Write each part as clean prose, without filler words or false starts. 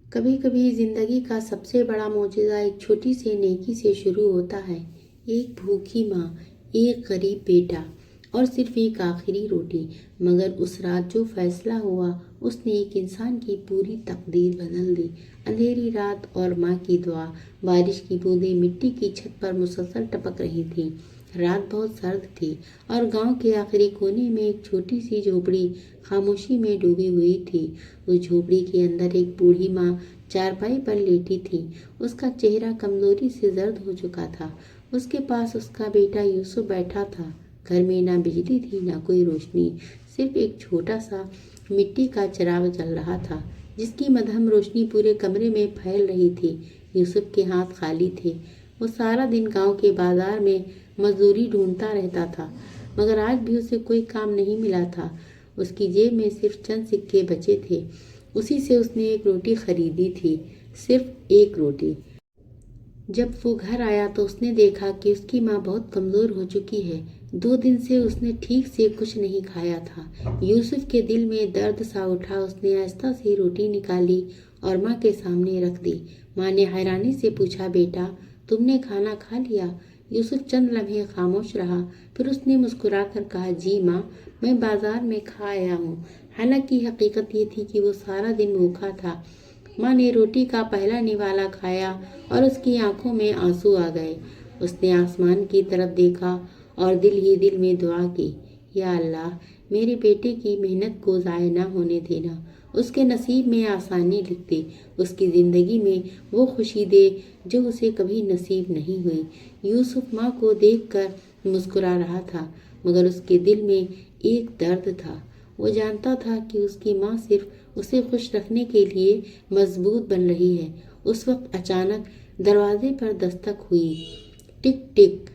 کبھی کبھی زندگی کا سب سے بڑا معجزہ ایک چھوٹی سی نیکی سے شروع ہوتا ہے۔ ایک بھوکی ماں، ایک غریب بیٹا اور صرف ایک آخری روٹی، مگر اس رات جو فیصلہ ہوا اس نے ایک انسان کی پوری تقدیر بدل دی۔ اندھیری رات اور ماں کی دعا، بارش کی بوندیں مٹی کی چھت پر مسلسل ٹپک رہی تھیں۔ رات بہت سرد تھی اور گاؤں کے آخری کونے میں ایک چھوٹی سی جھوپڑی خاموشی میں ڈوبی ہوئی تھی۔ اس جھوپڑی کے اندر ایک بوڑھی ماں چارپائی پر لیٹی تھی۔ اس کا چہرہ کمزوری سے زرد ہو چکا تھا۔ اس کے پاس اس کا بیٹا یوسف بیٹھا تھا۔ گھر میں نہ بجلی تھی نہ کوئی روشنی، صرف ایک چھوٹا سا مٹی کا چراغ جل رہا تھا جس کی مدھم روشنی پورے کمرے میں پھیل رہی تھی۔ یوسف کے ہاتھ خالی تھے۔ وہ سارا دن گاؤں کے بازار میں مزدوری ڈھونڈتا رہتا تھا، مگر آج بھی اسے کوئی کام نہیں ملا تھا۔ اس کی جیب میں صرف چند سکے بچے تھے۔ اسی سے اس نے ایک روٹی خریدی تھی، صرف ایک روٹی۔ جب وہ گھر آیا تو اس نے دیکھا کہ اس کی ماں بہت کمزور ہو چکی ہے۔ 2 دن سے اس نے ٹھیک سے کچھ نہیں کھایا تھا۔ یوسف کے دل میں درد سا اٹھا۔ اس نے آہستہ سے روٹی نکالی اور ماں کے سامنے رکھ دی۔ ماں نے حیرانی سے پوچھا، بیٹا تم نے کھانا کھا لیا؟ یوسف چند لمحے خاموش رہا، پھر اس نے مسکرا کر کہا، جی ماں، میں بازار میں کھا آیا ہوں۔ حالانکہ حقیقت یہ تھی کہ وہ سارا دن بھوکا تھا۔ ماں نے روٹی کا پہلا نوالا کھایا اور اس کی آنکھوں میں آنسو آ گئے۔ اس نے آسمان کی طرف دیکھا اور دل ہی دل میں دعا کی، یا اللہ، میرے بیٹے کی محنت کو ضائع نہ ہونے دینا۔ اس کے نصیب میں آسانی لکھ دے، اس کی زندگی میں وہ خوشی دے جو اسے کبھی نصیب نہیں ہوئی۔ یوسف ماں کو دیکھ کر مسکرا رہا تھا، مگر اس کے دل میں ایک درد تھا۔ وہ جانتا تھا کہ اس کی ماں صرف اسے خوش رکھنے کے لیے مضبوط بن رہی ہے۔ اس وقت اچانک دروازے پر دستک ہوئی۔ ٹک ٹک۔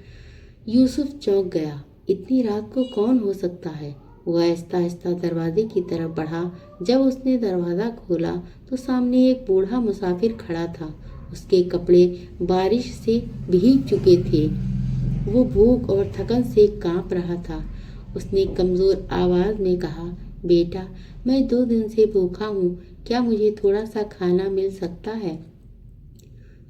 یوسف چونک گیا۔ اتنی رات کو کون ہو سکتا ہے؟ وہ آہستہ آہستہ دروازے کی طرف بڑھا۔ جب اس نے دروازہ کھولا تو سامنے ایک بوڑھا مسافر کھڑا تھا۔ اس کے کپڑے بارش سے بھیگ چکے تھے۔ وہ بھوک اور تھکن سے کانپ رہا تھا۔ اس نے کمزور آواز میں کہا، بیٹا میں 2 دن سے بھوکا ہوں، کیا مجھے تھوڑا سا کھانا مل سکتا ہے؟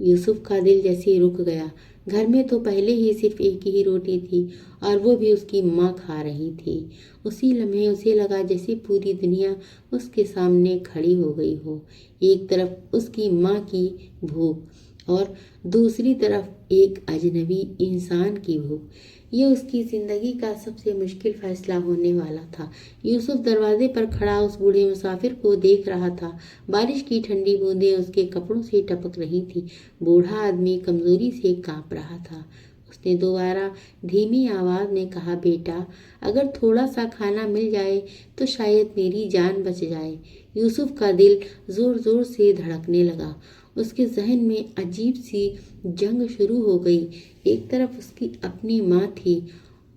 یوسف کا دل جیسے رک گیا۔ گھر میں تو پہلے ہی صرف ایک ہی روٹی تھی اور وہ بھی اس کی ماں کھا رہی تھی۔ اسی لمحے اسے لگا جیسے پوری دنیا اس کے سامنے کھڑی ہو گئی ہو۔ ایک طرف اس کی ماں کی بھوک اور دوسری طرف ایک اجنبی انسان کی بھوک۔ یہ اس کی زندگی کا سب سے مشکل فیصلہ ہونے والا تھا۔ یوسف دروازے پر کھڑا اس بوڑھے مسافر کو دیکھ رہا تھا۔ بارش کی ٹھنڈی بوندیں اس کے کپڑوں سے ٹپک رہی تھیں۔ بوڑھا آدمی کمزوری سے کانپ رہا تھا۔ اس نے دوبارہ دھیمی آواز میں کہا، بیٹا اگر تھوڑا سا کھانا مل جائے تو شاید میری جان بچ جائے۔ یوسف کا دل زور زور سے دھڑکنے لگا۔ اس کے ذہن میں عجیب سی جنگ شروع ہو گئی۔ ایک طرف اس کی اپنی ماں تھی،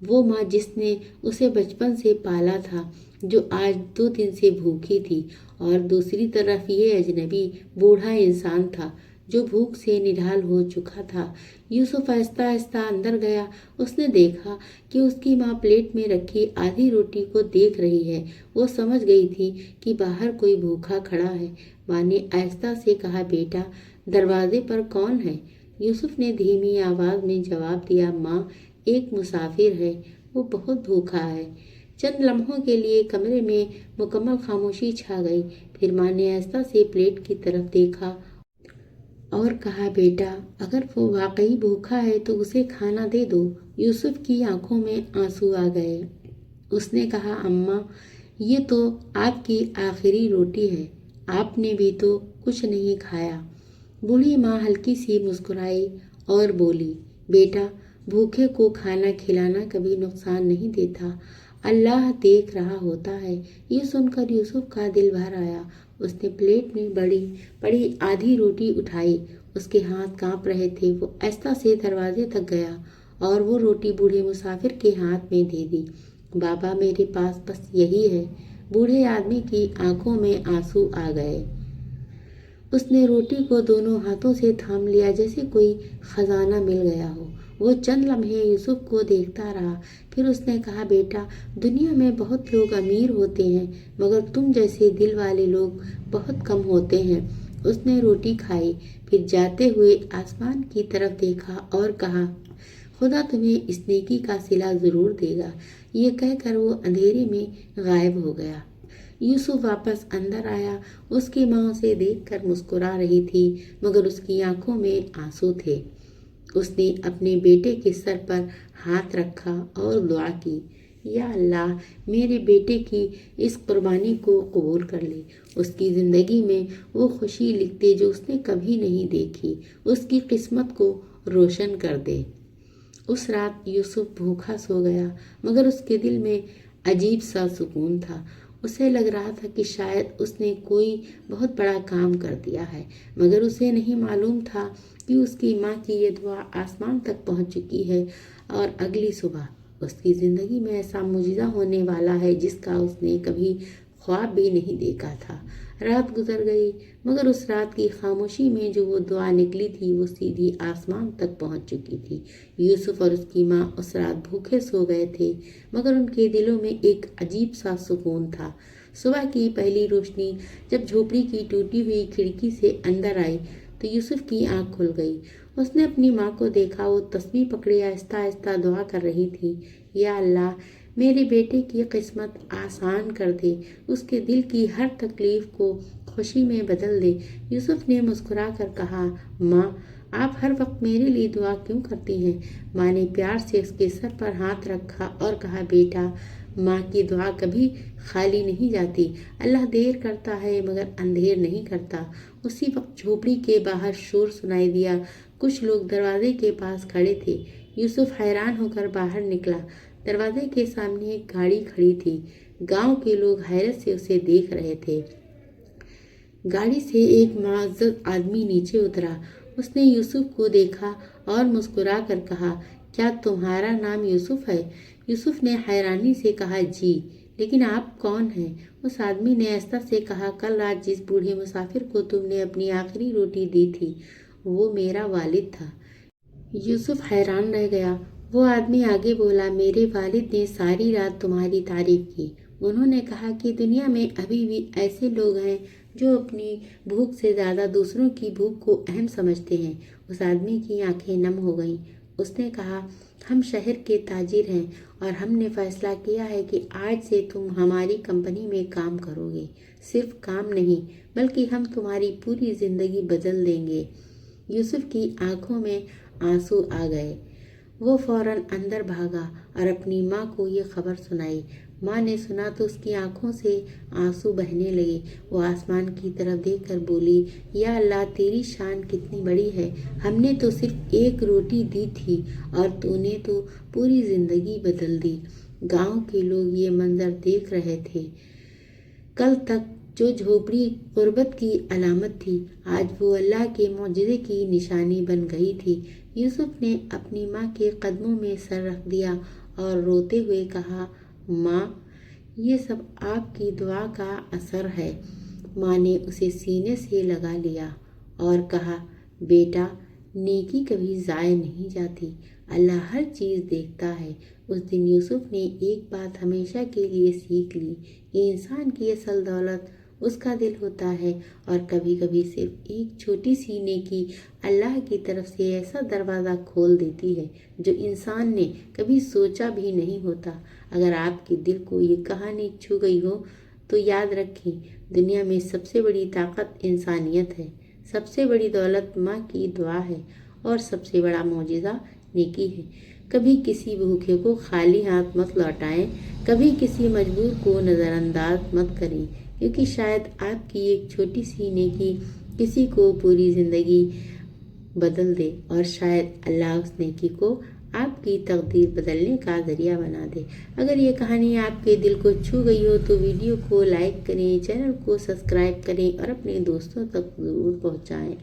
وہ ماں جس نے اسے بچپن سے پالا تھا، جو آج 2 دن سے بھوکی تھی، اور دوسری طرف یہ اجنبی بوڑھا انسان تھا جو بھوک سے نڈھال ہو چکا تھا۔ یوسف آہستہ آہستہ اندر گیا۔ اس نے دیکھا کہ اس کی ماں پلیٹ میں رکھی آدھی روٹی کو دیکھ رہی ہے۔ وہ سمجھ گئی تھی کہ باہر کوئی بھوکا کھڑا ہے۔ ماں نے آہستہ سے کہا، بیٹا دروازے پر کون ہے؟ یوسف نے دھیمی آواز میں جواب دیا، ماں ایک مسافر ہے، وہ بہت بھوکا ہے۔ چند لمحوں کے لیے کمرے میں مکمل خاموشی چھا گئی۔ پھر ماں نے آہستہ سے پلیٹ کی طرف دیکھا اور کہا، بیٹا اگر وہ واقعی بھوکا ہے تو اسے کھانا دے دو۔ یوسف کی آنکھوں میں آنسو آ گئے۔ اس نے کہا، اماں یہ تو آپ کی آخری روٹی ہے، آپ نے بھی تو کچھ نہیں کھایا۔ بوڑھی ماں ہلکی سی مسکرائی اور بولی، بیٹا بھوکے کو کھانا کھلانا کبھی نقصان نہیں دیتا، اللہ دیکھ رہا ہوتا ہے۔ یہ سن کر یوسف کا دل بھر آیا۔ اس نے پلیٹ میں بڑی آدھی روٹی اٹھائی۔ اس کے ہاتھ کانپ رہے تھے۔ وہ آہستہ سے دروازے تک گیا اور وہ روٹی بوڑھے مسافر کے ہاتھ میں دے دی۔ بابا میرے پاس بس یہی ہے۔ بوڑھے آدمی کی آنکھوں میں آنسو آ گئے۔ اس نے روٹی کو دونوں ہاتھوں سے تھام لیا جیسے کوئی خزانہ مل گیا ہو۔ وہ چند لمحے یوسف کو دیکھتا رہا، پھر اس نے کہا، بیٹا دنیا میں بہت لوگ امیر ہوتے ہیں مگر تم جیسے دل والے لوگ بہت کم ہوتے ہیں۔ اس نے روٹی کھائی، پھر جاتے ہوئے آسمان کی طرف دیکھا اور کہا، خدا تمہیں اس نیکی کا صلہ ضرور دے گا۔ یہ کہہ کر وہ اندھیرے میں غائب ہو گیا۔ یوسف واپس اندر آیا۔ اس کی ماں اسے دیکھ کر مسکرا رہی تھی، مگر اس کی آنکھوں میں آنسو تھے۔ اس نے اپنے بیٹے کے سر پر ہاتھ رکھا اور دعا کی، یا اللہ، میرے بیٹے کی اس قربانی کو قبول کر لے۔ اس کی زندگی میں وہ خوشی لکھ دے جو اس نے کبھی نہیں دیکھی۔ اس کی قسمت کو روشن کر دے۔ اس رات یوسف بھوکا سو گیا، مگر اس کے دل میں عجیب سا سکون تھا۔ اسے لگ رہا تھا کہ شاید اس نے کوئی بہت بڑا کام کر دیا ہے، مگر اسے نہیں معلوم تھا کہ اس کی ماں کی یہ دعا آسمان تک پہنچ چکی ہے اور اگلی صبح اس کی زندگی میں ایسا معجزہ ہونے والا ہے جس کا اس نے کبھی خواب بھی نہیں دیکھا تھا۔ رات گزر گئی، مگر اس رات کی خاموشی میں جو وہ دعا نکلی تھی وہ سیدھی آسمان تک پہنچ چکی تھی۔ یوسف اور اس کی ماں اس رات بھوکے سو گئے تھے، مگر ان کے دلوں میں ایک عجیب سا سکون تھا۔ صبح کی پہلی روشنی جب جھوپڑی کی ٹوٹی ہوئی کھڑکی سے اندر آئی تو یوسف کی آنکھ کھل گئی۔ اس نے اپنی ماں کو دیکھا، وہ تسبیح پکڑے آہستہ آہستہ دعا کر رہی تھی، یا اللہ، میرے بیٹے کی قسمت آسان کر دے، اس کے دل کی ہر تکلیف کو خوشی میں بدل دے۔ یوسف نے مسکرا کر کہا، ماں، آپ ہر وقت میرے لیے دعا کیوں کرتی ہیں؟ ماں نے پیار سے اس کے سر پر ہاتھ رکھا اور کہا، بیٹا، ماں کی دعا کبھی خالی نہیں جاتی۔ اللہ دیر کرتا ہے مگر اندھیر نہیں کرتا۔ اسی وقت جھوپڑی کے باہر شور سنائی دیا۔ کچھ لوگ دروازے کے پاس کھڑے تھے۔ یوسف حیران ہو کر باہر نکلا۔ دروازے کے سامنے ایک گاڑی کھڑی تھی۔ گاؤں کے لوگ حیرت سے اسے دیکھ رہے تھے۔ گاڑی سے ایک معزز آدمی نیچے اترا۔ اس نے یوسف کو دیکھا اور مسکرا کر کہا، کیا تمہارا نام یوسف ہے؟ یوسف نے حیرانی سے کہا، جی، لیکن آپ کون ہیں؟ اس آدمی نے آہستہ سے کہا، کل رات جس بوڑھے مسافر کو تم نے اپنی آخری روٹی دی تھی وہ میرا والد تھا۔ یوسف حیران رہ گیا۔ وہ آدمی آگے بولا، میرے والد نے ساری رات تمہاری تعریف کی۔ انہوں نے کہا کہ دنیا میں ابھی بھی ایسے لوگ ہیں جو اپنی بھوک سے زیادہ دوسروں کی بھوک کو اہم سمجھتے ہیں۔ اس آدمی کی آنکھیں نم ہو گئیں۔ اس نے کہا، ہم شہر کے تاجر ہیں اور ہم نے فیصلہ کیا ہے کہ آج سے تم ہماری کمپنی میں کام کرو گے۔ صرف کام نہیں بلکہ ہم تمہاری پوری زندگی بدل دیں گے۔ یوسف کی آنکھوں میں آنسو آ گئے۔ وہ فوراً اندر بھاگا اور اپنی ماں کو یہ خبر سنائی۔ ماں نے سنا تو اس کی آنکھوں سے آنسو بہنے لگے۔ وہ آسمان کی طرف دیکھ کر بولی، یا اللہ، تیری شان کتنی بڑی ہے۔ ہم نے تو صرف ایک روٹی دی تھی اور تو نے تو پوری زندگی بدل دی۔ گاؤں کے لوگ یہ منظر دیکھ رہے تھے۔ کل تک جو جھوپڑی غربت کی علامت تھی، آج وہ اللہ کے معجزے کی نشانی بن گئی تھی۔ یوسف نے اپنی ماں کے قدموں میں سر رکھ دیا اور روتے ہوئے کہا، ماں، یہ سب آپ کی دعا کا اثر ہے۔ ماں نے اسے سینے سے لگا لیا اور کہا، بیٹا، نیکی کبھی ضائع نہیں جاتی، اللہ ہر چیز دیکھتا ہے۔ اس دن یوسف نے ایک بات ہمیشہ کے لیے سیکھ لی کہ انسان کی اصل دولت اس کا دل ہوتا ہے، اور کبھی کبھی صرف ایک چھوٹی سی نیکی اللہ کی طرف سے ایسا دروازہ کھول دیتی ہے جو انسان نے کبھی سوچا بھی نہیں ہوتا۔ اگر آپ کے دل کو یہ کہانی چھو گئی ہو تو یاد رکھیں، دنیا میں سب سے بڑی طاقت انسانیت ہے، سب سے بڑی دولت ماں کی دعا ہے، اور سب سے بڑا معجزہ نیکی ہے۔ کبھی کسی بھوکے کو خالی ہاتھ مت لوٹائیں، کبھی کسی مجبور کو نظر انداز مت کریں، کیونکہ شاید آپ کی ایک چھوٹی سی نیکی کسی کو پوری زندگی بدل دے، اور شاید اللہ اس نیکی کو آپ کی تقدیر بدلنے کا ذریعہ بنا دے۔ اگر یہ کہانی آپ کے دل کو چھو گئی ہو تو ویڈیو کو لائک کریں، چینل کو سبسکرائب کریں اور اپنے دوستوں تک ضرور پہنچائیں۔